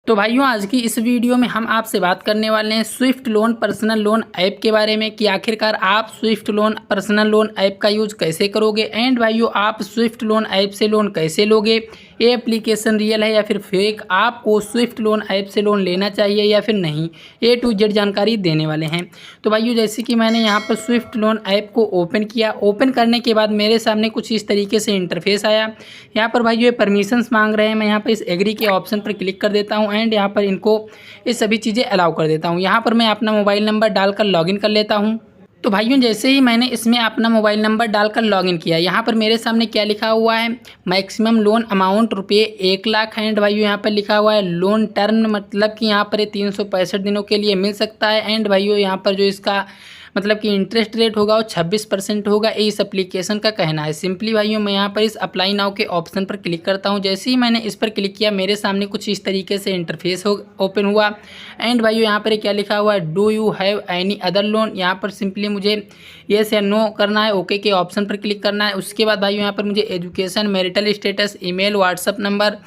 तो भाइयों आज की इस वीडियो में हम आपसे बात करने वाले हैं Swift loan personal loan app के बारे में कि आखिरकार आप Swift loan personal loan app का यूज़ कैसे करोगे एंड भाइयों आप स्विफ्ट लोन ऐप से लोन कैसे लोगे, ये एप्लीकेशन रियल है या फिर फेक, आपको स्विफ्ट लोन ऐप से लोन लेना चाहिए या फिर नहीं, A to Z जानकारी देने वाले हैं। तो भाइयों जैसे कि मैंने यहाँ पर स्विफ्ट लोन ऐप को ओपन किया, ओपन करने के बाद मेरे सामने कुछ इस तरीके से इंटरफेस आया। यहाँ पर भाइयों ये परमिशंस मांग रहे हैं, मैं यहाँ पर इस एग्री के ऑप्शन पर क्लिक कर देता हूँ एंड यहाँ पर इनको ये सभी चीज़ें अलाउ कर देता हूँ। यहाँ पर मैं अपना मोबाइल नंबर डालकर लॉगिन कर लेता हूँ। तो भाइयों जैसे ही मैंने इसमें अपना मोबाइल नंबर डालकर लॉगिन किया, यहाँ पर मेरे सामने क्या लिखा हुआ है, मैक्सिमम लोन अमाउंट रुपये 1 लाख एंड भाइयों यहाँ पर लिखा हुआ है लोन टर्म, मतलब कि यहाँ पर 365 दिनों के लिए मिल सकता है एंड भाइयों यहाँ पर जो इसका मतलब कि इंटरेस्ट रेट होगा वो 26% होगा, ये इस एप्लीकेशन का कहना है। सिंपली भाइयों मैं यहाँ पर इस अप्लाई नाउ के ऑप्शन पर क्लिक करता हूँ। जैसे ही मैंने इस पर क्लिक किया मेरे सामने कुछ इस तरीके से इंटरफेस ओपन हुआ एंड भाइयों यहाँ पर क्या लिखा हुआ है, do you have any other loan. यहाँ पर सिंपली मुझे येस या नो करना है, ओके के ऑप्शन पर क्लिक करना है। उसके बाद भाइयों यहाँ पर मुझे education, marital status, email, WhatsApp number,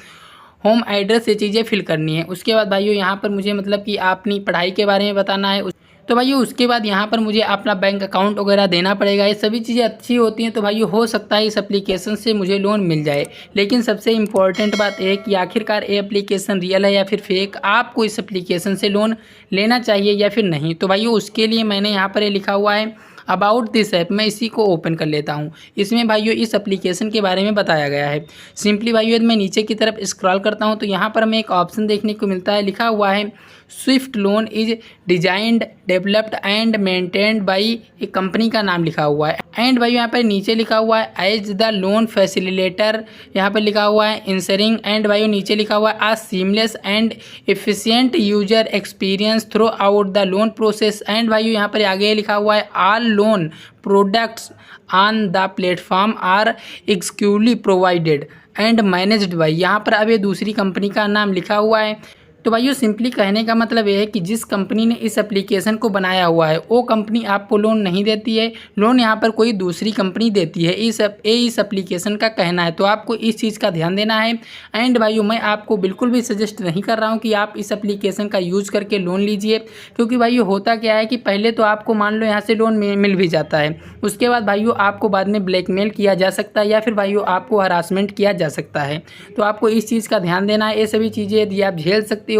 home address, ये चीज़ें फिल करनी है। उसके बाद भाइयों यहाँ पर मुझे मतलब कि अपनी पढ़ाई के बारे में बताना है। तो भाइयों उसके बाद यहाँ पर मुझे अपना बैंक अकाउंट वगैरह देना पड़ेगा। ये सभी चीज़ें अच्छी होती हैं तो भाइयों हो सकता है इस एप्लीकेशन से मुझे लोन मिल जाए। लेकिन सबसे इम्पॉर्टेंट बात है कि आखिरकार ये एप्लीकेशन रियल है या फिर फेक, आपको इस एप्लीकेशन से लोन लेना चाहिए या फिर नहीं। तो भाइयों उसके लिए मैंने यहाँ पर ये लिखा हुआ है अबाउट दिस ऐप, मैं इसी को ओपन कर लेता हूँ। इसमें भाइयों इस एप्लीकेशन के बारे में बताया गया है। सिंपली भाइयों मैं नीचे की तरफ स्क्रॉल करता हूँ तो यहाँ पर हमें एक ऑप्शन देखने को मिलता है, लिखा हुआ है Swift loan is designed, developed and maintained by, एक कंपनी का नाम लिखा हुआ है एंड भाई यहाँ पर नीचे लिखा हुआ है एज द लोन फैसिलिटेटर, यहाँ पर लिखा हुआ है इंसरिंग एंड भाई नीचे लिखा हुआ है a seamless and efficient user experience throughout the loan process and भाई यहाँ पर आगे लिखा हुआ है all loan products on the platform are exclusively provided and managed by. यहाँ पर अब ये दूसरी कंपनी का नाम लिखा हुआ है। तो भाइयों सिंपली कहने का मतलब ये है कि जिस कंपनी ने इस एप्लीकेशन को बनाया हुआ है वो कंपनी आपको लोन नहीं देती है, लोन यहाँ पर कोई दूसरी कंपनी देती है, इस एप्लीकेशन का कहना है। तो आपको इस चीज़ का ध्यान देना है एंड भाइयों मैं आपको बिल्कुल भी सजेस्ट नहीं कर रहा हूँ कि आप इस एप्लीकेशन का यूज़ करके लोन लीजिए, क्योंकि भाइयों होता क्या है कि पहले तो आपको मान लो यहाँ से लोन मिल भी जाता है, उसके बाद भाइयों आपको बाद में ब्लैकमेल किया जा सकता है या फिर भाइयों आपको हरासमेंट किया जा सकता है। तो आपको इस चीज़ का ध्यान देना है। ये सभी चीज़ें यदि आप झेल सकते हो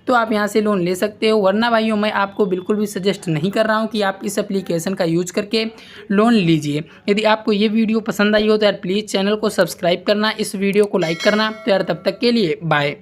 तो आप यहां से लोन ले सकते हो, वरना भाइयों मैं आपको बिल्कुल भी सजेस्ट नहीं कर रहा हूं कि आप इस एप्लीकेशन का यूज करके लोन लीजिए। यदि आपको ये वीडियो पसंद आई हो तो यार प्लीज़ चैनल को सब्सक्राइब करना, इस वीडियो को लाइक करना। तो यार तब तक के लिए बाय।